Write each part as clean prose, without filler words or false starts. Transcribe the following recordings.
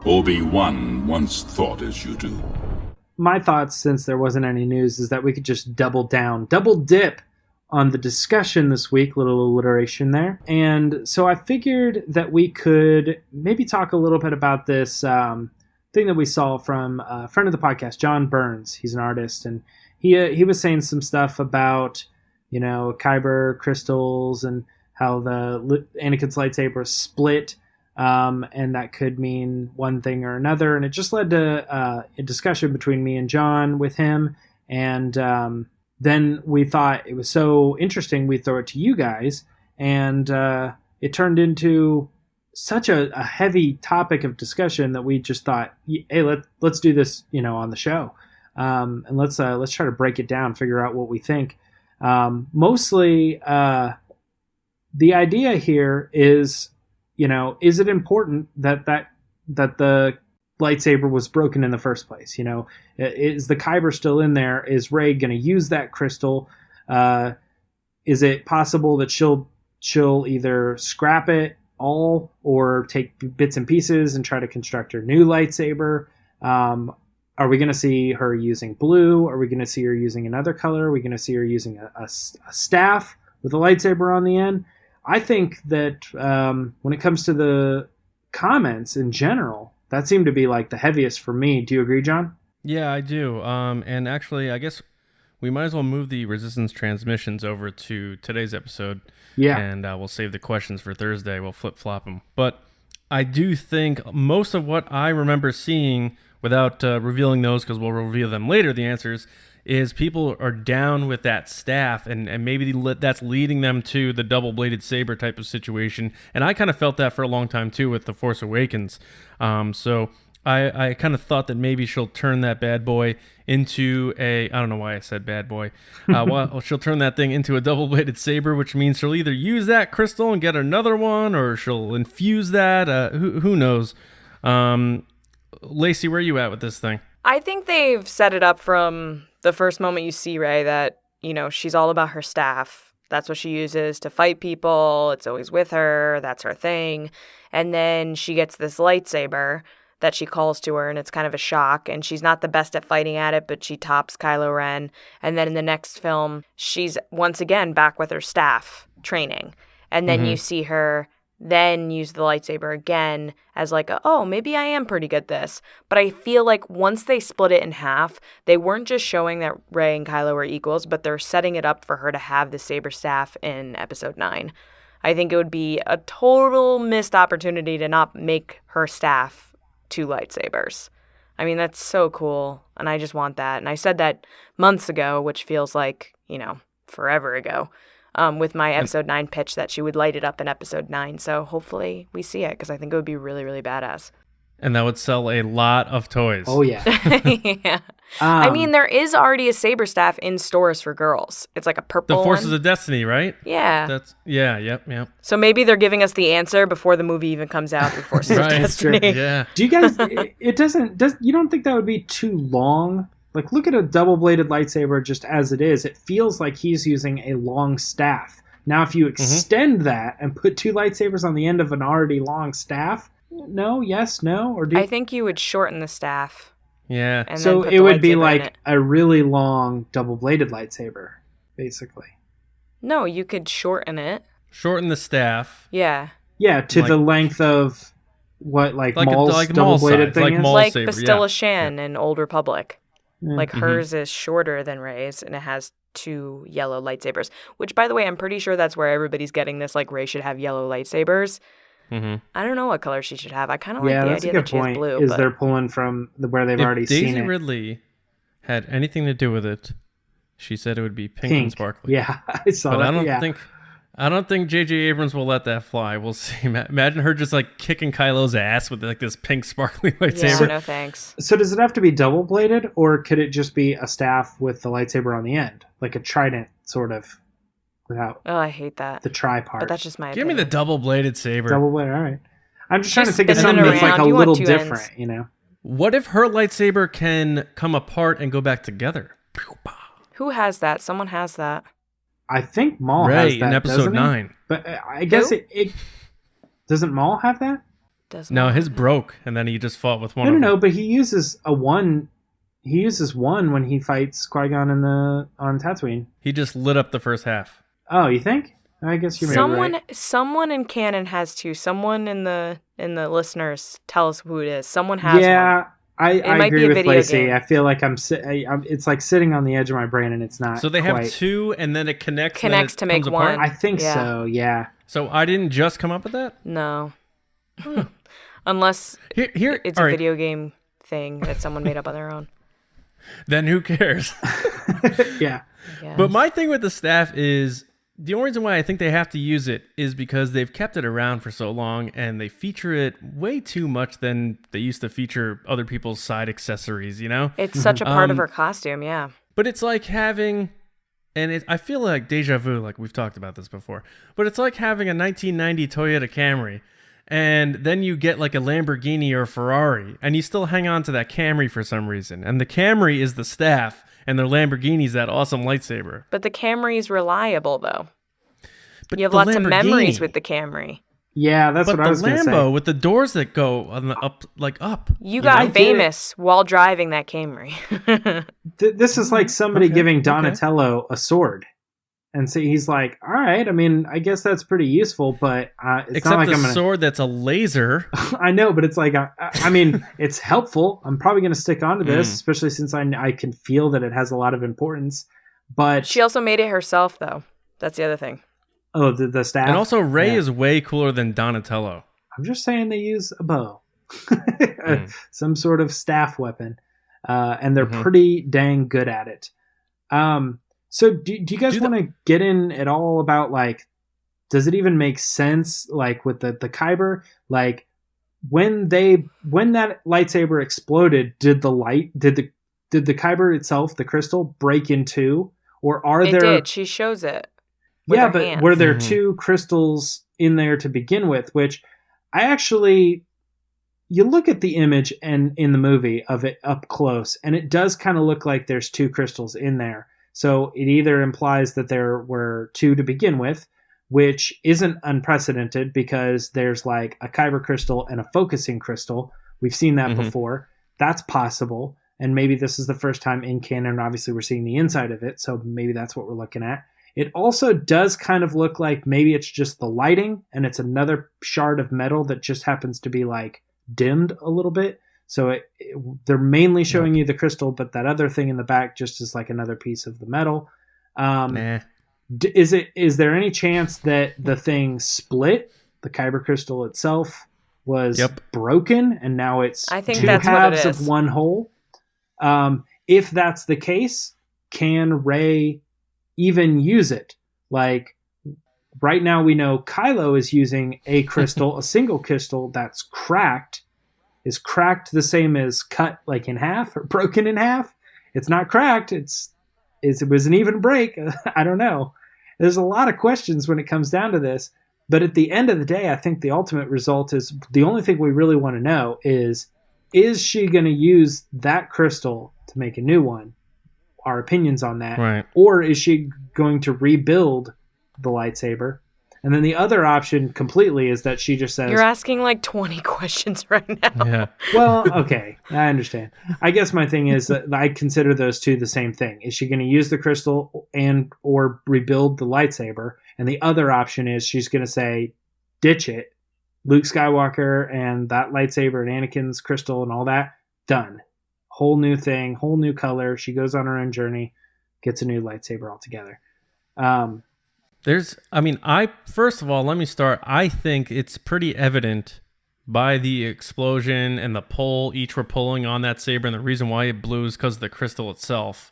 Obi-Wan once thought as you do. My thoughts, since there wasn't any news, is that we could just double dip on the discussion this week, little alliteration there. And so I figured that we could maybe talk a little bit about this thing that we saw from a friend of the podcast, John Burns. He's an artist, and he was saying some stuff about, Kyber crystals and how the Anakin's lightsaber is split, and that could mean one thing or another. And it just led to a discussion between me and John with him, and then we thought it was so interesting we'd throw it to you guys, and it turned into such a heavy topic of discussion that we just thought, hey, let's do this, on the show, and let's try to break it down, figure out what we think. Mostly, the idea here is, is it important that the lightsaber was broken in the first place? Is the Kyber still in there? Is Rey going to use that crystal? Is it possible that she'll either scrap it all or take bits and pieces and try to construct her new lightsaber? Are we going to see her using blue? Are we going to see her using another color? Are we going to see her using a staff with a lightsaber on the end? I think that when it comes to the comments in general, that seemed to be like the heaviest for me. Do you agree, John? Yeah, I do. And actually, I guess we might as well move the Resistance transmissions over to today's episode. Yeah. And we'll save the questions for Thursday. We'll flip-flop them. But I do think most of what I remember seeing, without revealing those, because we'll reveal them later, the answers, is people are down with that staff, and maybe that's leading them to the double-bladed saber type of situation. And I kind of felt that for a long time, too, with The Force Awakens. So I kind of thought that maybe she'll turn that bad boy into I don't know why I said bad boy. Well, she'll turn that thing into a double-bladed saber, which means she'll either use that crystal and get another one, or she'll infuse that. Who knows? Lacey, where are you at with this thing? I think they've set it up from the first moment you see Rey that, she's all about her staff. That's what she uses to fight people. It's always with her. That's her thing. And then she gets this lightsaber that she calls to her, and it's kind of a shock. And she's not the best at fighting at it, but she tops Kylo Ren. And then in the next film, she's once again back with her staff training. And then you see her then use the lightsaber again as like, oh, maybe I am pretty good at this. But I feel like once they split it in half, they weren't just showing that Rey and Kylo are equals, but they're setting it up for her to have the saber staff in Episode 9. I think it would be a total missed opportunity to not make her staff 2 lightsabers. I mean, that's so cool, and I just want that. And I said that months ago, which feels like, forever ago. With my Episode 9 pitch that she would light it up in Episode 9. So hopefully we see it, because I think it would be really, really badass. And that would sell a lot of toys. Oh, yeah. Yeah. I mean, there is already a saber staff in stores for girls. It's like a purple The Forces one. of Destiny, right? Yeah. Yep. So maybe they're giving us the answer before the movie even comes out, The Forces of Destiny. Yeah. Do you guys, you don't think that would be too long? Like, look at a double-bladed lightsaber just as it is. It feels like he's using a long staff. Now, if you extend that and put 2 lightsabers on the end of an already long staff, no, yes, no? Or I think you would shorten the staff. Yeah. And so then put it the would be lightsaber in like it. a really long double-bladed lightsaber, basically. No, you could shorten it. Shorten the staff. Yeah. Yeah, to the length of what, like Maul's double-bladed thing is? Like saber, Bastilla Shan in Old Republic. Yeah. Like hers is shorter than Rey's, and it has 2 yellow lightsabers. Which, by the way, I'm pretty sure that's where everybody's getting this. Like, Rey should have yellow lightsabers. I don't know what color she should have. I kind of like the idea that she has blue. Is they're pulling from where they've already seen it. Daisy Ridley had anything to do with it, she said it would be pink and sparkly. Yeah, I saw but that. I don't think J.J. Abrams will let that fly. We'll see. Imagine her just like kicking Kylo's ass with like this pink sparkly lightsaber. Yeah, no thanks. So does it have to be double-bladed, or could it just be a staff with the lightsaber on the end? Like a trident, sort of, without Oh, I hate that. the tri part. But that's just my Give me opinion. the double-bladed saber. Double-bladed, all right. I'm just trying to She's think of spinning something it that's like a around. You want little 2 different, ends. What if her lightsaber can come apart and go back together? Who has that? Someone has that. I think Maul Rey has that, in Episode doesn't he? 9. But I guess Who? it doesn't Maul have that? Does No, not. his broke, and then he just fought with one No, of no, them. no. But he uses a one. He uses one when he fights Qui-Gon on Tatooine. He just lit up the first half. Oh, you think? I guess you're maybe right. Someone in canon has two. Someone in the listeners tell us who it is. Someone has one. Yeah, I might be agree a with video Lacey. game. I feel like it's like sitting on the edge of my brain, and it's not. So they have quite. two, and then it connects To make comes apart? one. I think Yeah. so. Yeah. So I didn't just come up with that? No. Unless Here, it's all a right. video game thing that someone made up on their own. Then who cares? Yeah. Yeah. But my thing with the staff is the only reason why I think they have to use it is because they've kept it around for so long and they feature it way too much than they used to feature other people's side accessories, you know? It's such a part of her costume, yeah. But it's like having, I feel like deja vu, like we've talked about this before, but it's like having a 1990 Toyota Camry and then you get like a Lamborghini or Ferrari and you still hang on to that Camry for some reason. And the Camry is the staff and the Lamborghini's that awesome lightsaber. But the Camry's reliable, though. But You have the lots of Lamborghini- memories with the Camry. Yeah, that's But what I was the going to say. Lambo with the doors that go on the up. You I got get famous while driving that Camry. This is like somebody Okay, giving okay. Donatello a sword. And so he's like, all right, I mean, I guess that's pretty useful, but it's Except not like the I'm going to... sword that's a laser. I know, but it's like, I mean, it's helpful. I'm probably going to stick onto this, especially since I can feel that it has a lot of importance. But... She also made it herself, though. That's the other thing. Oh, the staff? And also, Rey Yeah. is way cooler than Donatello. I'm just saying they use a bow. Some sort of staff weapon. And they're pretty dang good at it. So do you guys want to get in at all about, like, does it even make sense, like, with the Kyber? Like, when that lightsaber exploded, did the Kyber itself, the crystal, break in two? Or are It there... did. She shows it. With Yeah, her but hands. were there two crystals in there to begin with? Which I actually, you look at the image and in the movie of it up close, and it does kind of look like there's two crystals in there. So it either implies that there were two to begin with, which isn't unprecedented because there's like a Kyber crystal and a focusing crystal. We've seen that before. That's possible. And maybe this is the first time in canon, obviously we're seeing the inside of it. So maybe that's what we're looking at. It also does kind of look like maybe it's just the lighting and it's another shard of metal that just happens to be like dimmed a little bit. So they're mainly showing you the crystal, but that other thing in the back just is like another piece of the metal. Nah. Is there any chance that the thing split? The Kyber crystal itself was broken and now it's I think two that's what it halves is. of one whole. If that's the case, can Rey even use it? Like, right now we know Kylo is using a crystal, a single crystal that's cracked. Is cracked the same as cut, like in half or broken in half? It's not cracked. It was an even break. I don't know. There's a lot of questions when it comes down to this. But at the end of the day, I think the ultimate result is the only thing we really want to know is she going to use that crystal to make a new one? Our opinions on that. Right. Or is she going to rebuild the lightsaber? And then the other option completely is that she just says... You're asking like 20 questions right now. Yeah. Well, okay. I understand. I guess my thing is that I consider those two the same thing. Is she going to use the crystal and or rebuild the lightsaber? And the other option is she's going to say, ditch it. Luke Skywalker and that lightsaber and Anakin's crystal and all that, done. Whole new thing, whole new color. She goes on her own journey, gets a new lightsaber altogether. First of all, let me start. I think it's pretty evident by the explosion and the pull each were pulling on that saber, and the reason why it blew is because of the crystal itself.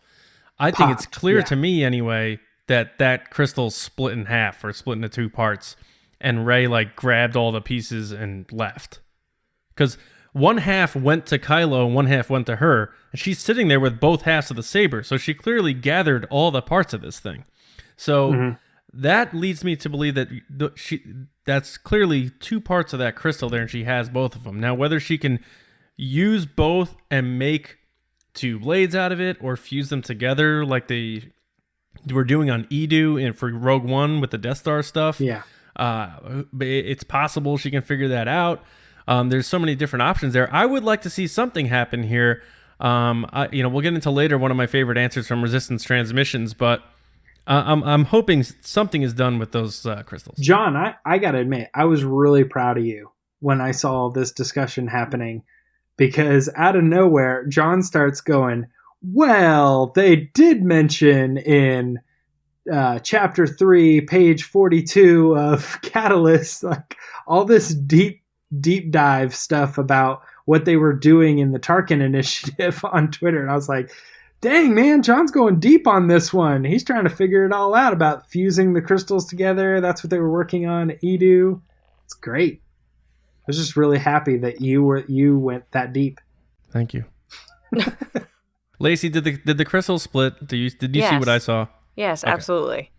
I think it's clear to me anyway that crystal split in half or split into two parts, and Rey like grabbed all the pieces and left. Because one half went to Kylo and one half went to her, and she's sitting there with both halves of the saber, so she clearly gathered all the parts of this thing. So that leads me to believe that that's clearly two parts of that crystal there, and she has both of them. Now, whether she can use both and make two blades out of it or fuse them together like they were doing on Edu and for Rogue One with the Death Star stuff, Yeah. it's possible she can figure that out. There's so many different options there. I would like to see something happen here. We'll get into later one of my favorite answers from Resistance Transmissions, but I'm hoping something is done with those crystals. John, I gotta admit, I was really proud of you when I saw this discussion happening, because out of nowhere, John starts going, well, they did mention in chapter 3, page 42 of Catalyst, like all this deep dive stuff about what they were doing in the Tarkin Initiative on Twitter. And I was like, dang, man, John's going deep on this one. He's trying to figure it all out about fusing the crystals together. That's what they were working on at Edu. It's great. I was just really happy that you went that deep. Thank you. Lacey, did the crystal split? Did you Yes. see what I saw? Yes, Okay. absolutely.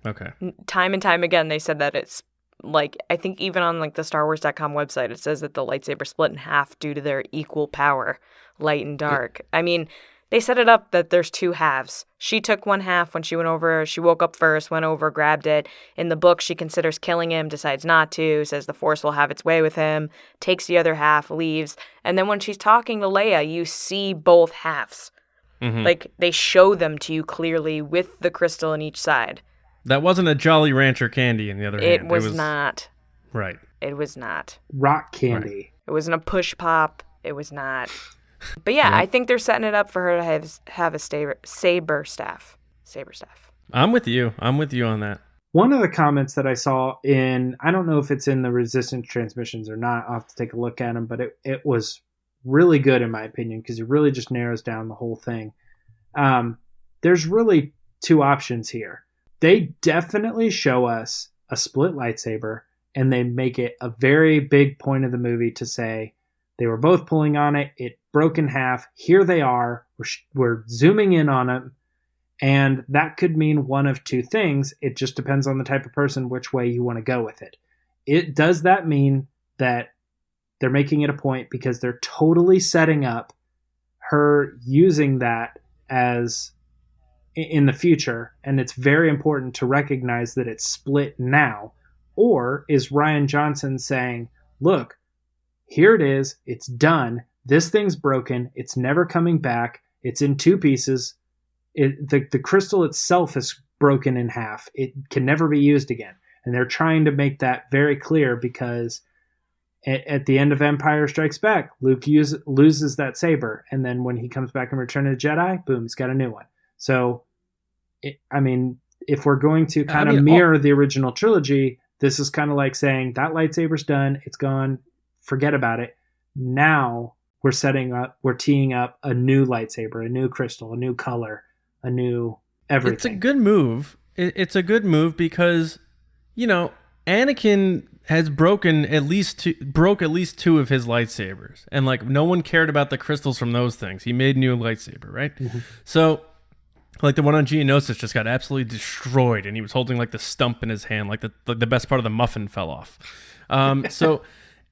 Okay. Time and time again, they said that it's like, I think even on like the StarWars.com website, it says that the lightsaber split in half due to their equal power, light and dark. I mean, they set it up that there's two halves. She took one half when she went over. She woke up first, went over, grabbed it. In the book, she considers killing him, decides not to, says the Force will have its way with him, takes the other half, leaves. And then when she's talking to Leia, you see both halves. Mm-hmm. Like, they show them to you clearly with the crystal in each side. That wasn't a Jolly Rancher candy in the other hand. It was not. Right. It was not. Rock candy. Right. It wasn't a push pop. It was not. But yeah, I think they're setting it up for her to have a saber staff. Saber staff. I'm with you. I'm with you on that. One of the comments that I saw in, I don't know if it's in the Resistance Transmissions or not, I'll have to take a look at them, but it was really good in my opinion, because it really just narrows down the whole thing. There's really two options here. They definitely show us a split lightsaber, and they make it a very big point of the movie to say they were both pulling on it. It broke in half. Here they are. We're zooming in on them. And that could mean one of two things. It just depends on the type of person, which way you want to go with it. Does that mean that they're making it a point because they're totally setting up her using that as in the future, and it's very important to recognize that it's split now? Or is Rian Johnson saying, look, here it is, it's done, this thing's broken, it's never coming back, it's in two pieces, the crystal itself is broken in half, it can never be used again. And they're trying to make that very clear, because at the end of Empire Strikes Back, Luke loses that saber, and then when he comes back in Return of the Jedi, boom, he's got a new one. So, if we're going to mirror the original trilogy, this is kind of like saying that lightsaber's done, it's gone, forget about it. Now we're teeing up a new lightsaber, a new crystal, a new color, a new everything. It's a good move. It's a good move because, Anakin has broke at least two of his lightsabers, and like no one cared about the crystals from those things. He made a new lightsaber, right? Mm-hmm. So, like the one on Geonosis just got absolutely destroyed, and he was holding like the stump in his hand, like the best part of the muffin fell off. So,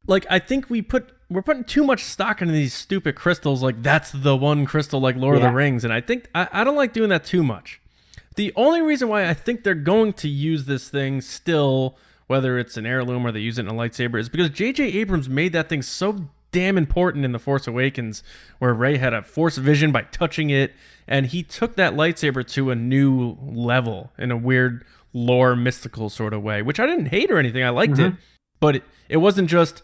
like I think we're putting too much stock into these stupid crystals. Like that's the one crystal, like Lord of the Rings, and I think I don't like doing that too much. The only reason why I think they're going to use this thing still, whether it's an heirloom or they use it in a lightsaber, is because J.J. Abrams made that thing so damn important in The Force Awakens, where Rey had a Force vision by touching it, and he took that lightsaber to a new level in a weird lore mystical sort of way, which I didn't hate or anything. I liked it, but it wasn't just,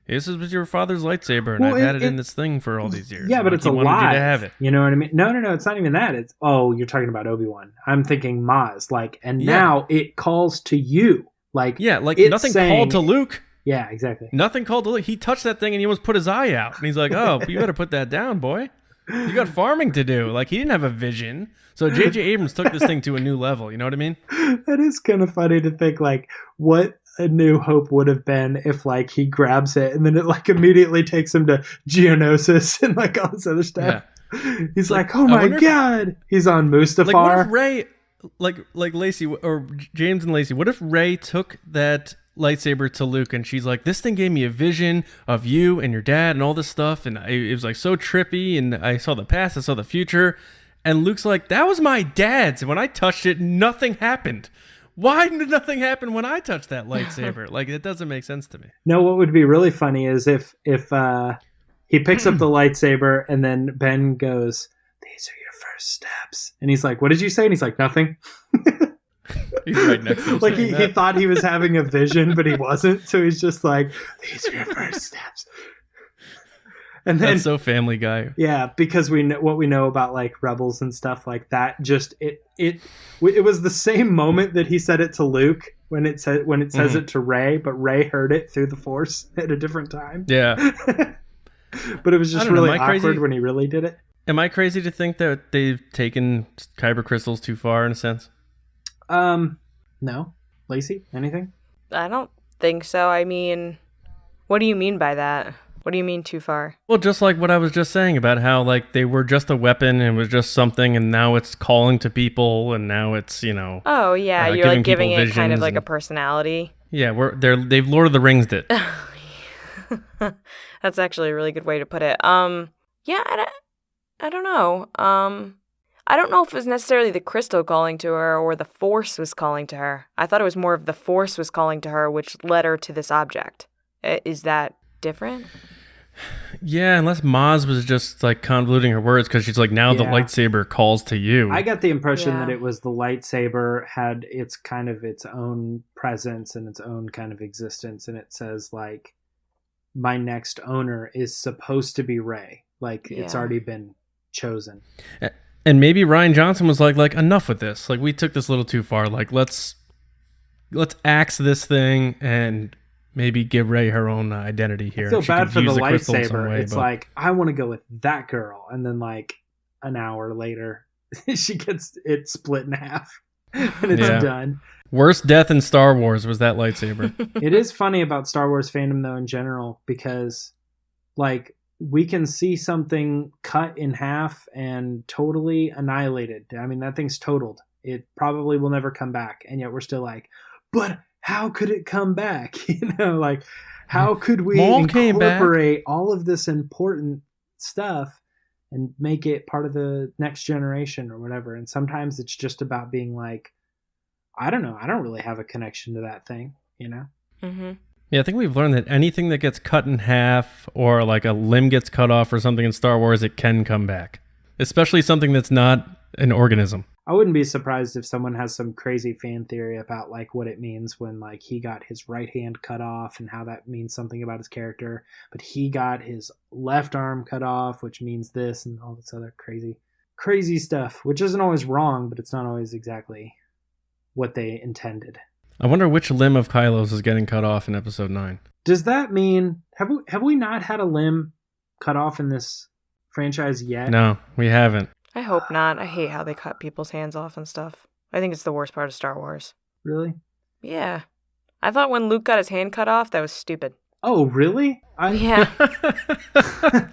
this is your father's lightsaber, and I've had it in this thing for all these years. Yeah, but it's alive. Wanted you to have it. You know what I mean? No, it's not even that. It's, you're talking about Obi-Wan. I'm thinking Maz, now it calls to you. Nothing called to Luke. Yeah, exactly. Nothing called to Luke. He touched that thing and he almost put his eye out. And he's like, you better put that down, boy. You got farming to do. Like, he didn't have a vision. So J.J. Abrams took this thing to a new level. You know what I mean? That is kind of funny to think, what A New Hope would have been if, he grabs it and then it, immediately takes him to Geonosis and, all this other stuff. Yeah. He's like, oh my God. He's on Mustafar. What if Rey, like Lacey, or James and Lacey, what if Rey took that lightsaber to Luke and she's like, this thing gave me a vision of you and your dad and all this stuff, and it was so trippy, and I saw the past, I saw the future, and Luke's like, that was my dad's, and when I touched it, nothing happened. Why did nothing happen when I touched that lightsaber? Like, it doesn't make sense to me. No, what would be really funny is if he picks up the lightsaber and then Ben goes, "These are your first steps," and he's like, "What did you say?" And he's like, "Nothing." He's right next to him. Like he thought he was having a vision, but he wasn't. So he's just like, "These are your first steps." And then, that's so Family Guy. Yeah, because we know what we know about like Rebels and stuff like that. Just it was the same moment that he said it to Luke when it says it to Rey, but Rey heard it through the Force at a different time. Yeah, but it was just really awkward when he really did it. Am I crazy to think that they've taken Kyber crystals too far in a sense? No, Lacey, anything? I don't think so. I mean, what do you mean by that? What do you mean too far? Well, just like what I was just saying about how like they were just a weapon and it was just something, and now it's calling to people, and now it's Oh yeah, you're like giving it kind of like a personality. Yeah, they've Lord of the Rings'd it. That's actually a really good way to put it. Yeah, I don't know. I don't know if it was necessarily the crystal calling to her or the Force was calling to her. I thought it was more of the Force was calling to her, which led her to this object. Is that different? Yeah, unless Maz was just like convoluting her words because she's like, now the lightsaber calls to you. I got the impression that it was the lightsaber had its kind of its own presence and its own kind of existence, and it says like, my next owner is supposed to be Rey. Like it's already been chosen. And maybe Rian Johnson was like enough with this. Like we took this a little too far. Like let's axe this thing and maybe give Rey her own identity here. I feel bad for the lightsaber. It's like, I want to go with that girl. And then like an hour later, she gets it split in half and it's done. Worst death in Star Wars was that lightsaber. It is funny about Star Wars fandom though in general, because like we can see something cut in half and totally annihilated. I mean, that thing's totaled. It probably will never come back. And yet we're still like, but how could it come back? Like how could we incorporate all of this important stuff and make it part of the next generation or whatever? And sometimes it's just about being like, I don't know. I don't really have a connection to that thing, Mm-hmm. Yeah, I think we've learned that anything that gets cut in half or like a limb gets cut off or something in Star Wars, it can come back. Especially something that's not an organism. I wouldn't be surprised if someone has some crazy fan theory about like what it means when like he got his right hand cut off and how that means something about his character, but he got his left arm cut off, which means this and all this other crazy stuff, which isn't always wrong, but it's not always exactly what they intended. I wonder which limb of Kylo's is getting cut off in episode 9. Does that mean have we not had a limb cut off in this franchise yet? No, we haven't. I hope not. I hate how they cut people's hands off and stuff. I think it's the worst part of Star Wars. Really? Yeah. I thought when Luke got his hand cut off, that was stupid. Oh, really? Yeah.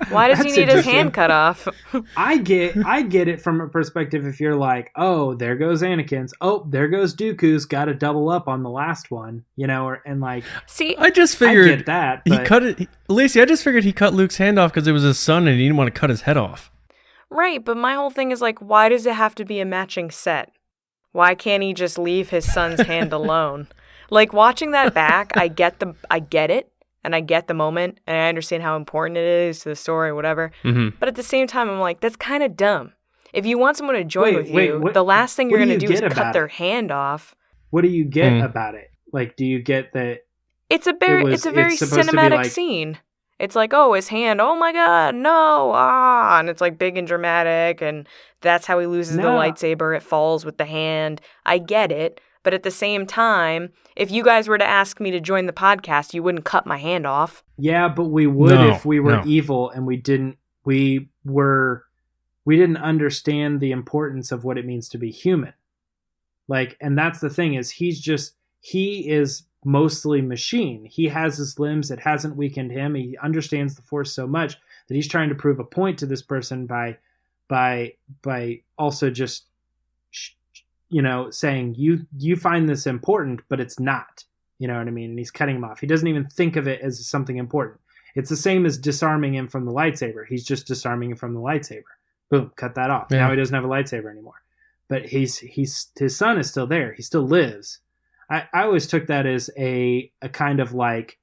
Why does he need his hand cut off? I get it from a perspective if you're like, oh, there goes Anakin's. Oh, there goes Dooku's. Got to double up on the last one, and like. See, I just figured I get that. He cut it. Lacey, I just figured he cut Luke's hand off because it was his son and he didn't want to cut his head off. Right, but my whole thing is like, why does it have to be a matching set? Why can't he just leave his son's hand alone? Like watching that back, I get it. And I get the moment, and I understand how important it is to the story or whatever. Mm-hmm. But at the same time, I'm like, that's kind of dumb. If you want someone to join with you, the last thing you're going to do is cut their hand off. What do you get about it? Like, do you get that? It's a very cinematic scene. It's like, oh, his hand, oh my God, no, and it's like big and dramatic, and that's how he loses the lightsaber. It falls with the hand. I get it. But at the same time, if you guys were to ask me to join the podcast, you wouldn't cut my hand off. Yeah, but we would if we were evil and we didn't understand the importance of what it means to be human. Like, and that's the thing is he is mostly machine. He has his limbs. It hasn't weakened him. He understands the Force so much that he's trying to prove a point to this person by also just saying you find this important, but it's not. You know what I mean? And he's cutting him off. He doesn't even think of it as something important. It's the same as disarming him from the lightsaber. He's just disarming him from the lightsaber. Boom, cut that off. Yeah. Now he doesn't have a lightsaber anymore. But his son is still there. He still lives. I always took that as a kind of like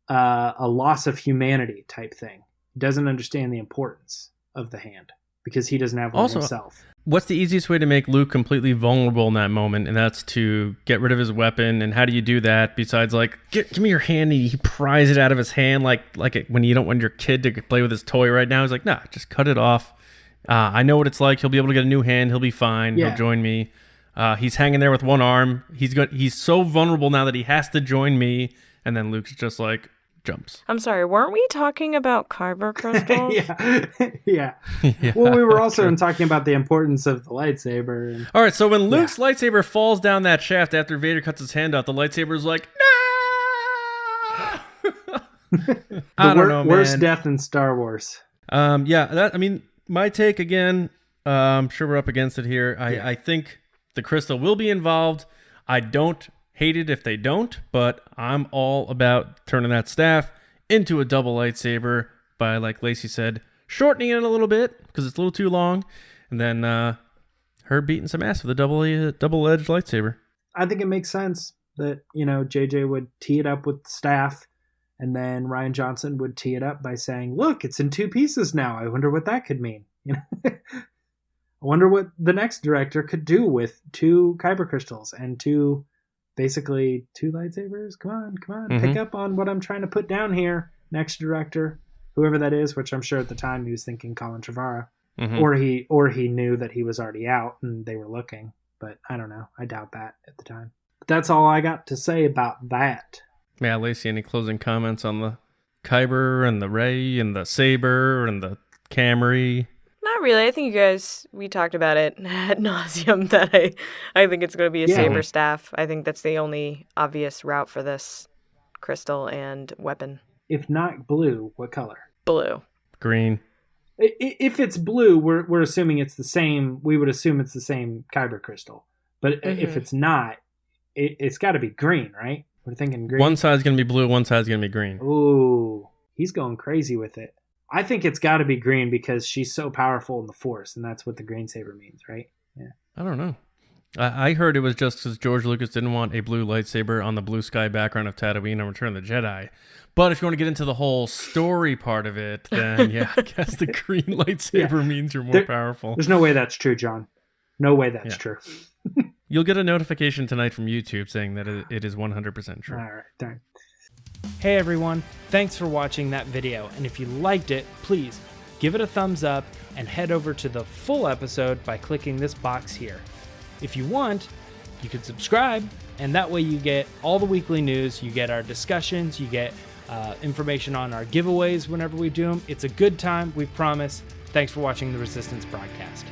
a loss of humanity type thing. He doesn't understand the importance of the hand because he doesn't have one Also, himself. What's the easiest way to make Luke completely vulnerable in that moment? And that's to get rid of his weapon. And how do you do that besides like, give me your hand? And he pries it out of his hand like when you don't want your kid to play with his toy right now. He's like, nah, just cut it off. I know what it's like. He'll be able to get a new hand. He'll be fine. Yeah. He'll join me. He's hanging there with one arm. He's so vulnerable now that he has to join me. And then Luke's just like jumps. I'm sorry, weren't we talking about Kyber crystals? Yeah. Yeah, Well, we were also true. talking about the importance of the lightsaber. And All right, so when Luke's lightsaber falls down that shaft after Vader cuts his hand out, the lightsaber's like, no! I don't know, man. Worst death in Star Wars. My take again, I'm sure we're up against it here. I think the crystal will be involved. I don't hate it if they don't, but I'm all about turning that staff into a double lightsaber by, like Lacey said, shortening it a little bit because it's a little too long, and then her beating some ass with a double-edged lightsaber. I think it makes sense that, JJ would tee it up with the staff, and then Rian Johnson would tee it up by saying, look, it's in 2 pieces now. I wonder what that could mean. I wonder what the next director could do with 2 Kyber crystals and 2 lightsabers. Come on. Mm-hmm. Pick up on what I'm trying to put down here. Next director, whoever that is, which I'm sure at the time he was thinking Colin Trevorrow. Mm-hmm. Or he knew that he was already out and they were looking. But I don't know. I doubt that at the time. But that's all I got to say about that. Yeah, Lacey, any closing comments on the Kyber and the Rey and the saber and the Camry? Not really. I think we talked about it ad nauseum that I think it's going to be a saber staff. I think that's the only obvious route for this crystal and weapon. If not blue, what color? Blue. Green. If it's blue, we're assuming it's the same. We would assume it's the same Kyber crystal. But if it's not, it's got to be green, right? We're thinking green. One side's going to be blue, one side's going to be green. Ooh, he's going crazy with it. I think it's got to be green because she's so powerful in the Force, and that's what the green saber means, right? Yeah. I don't know. I heard it was just because George Lucas didn't want a blue lightsaber on the blue sky background of Tatooine on Return of the Jedi. But if you want to get into the whole story part of it, then yeah, I guess the green lightsaber means you're more powerful. There's no way that's true, John. No way that's true. You'll get a notification tonight from YouTube saying that it is 100% true. All right, darn. Hey everyone, thanks for watching that video, and if you liked it, please give it a thumbs up and head over to the full episode by clicking this box here. If you want, you can subscribe, and that way you get all the weekly news, you get our discussions, you get information on our giveaways whenever we do them. It's a good time, we promise. Thanks for watching the Resistance broadcast.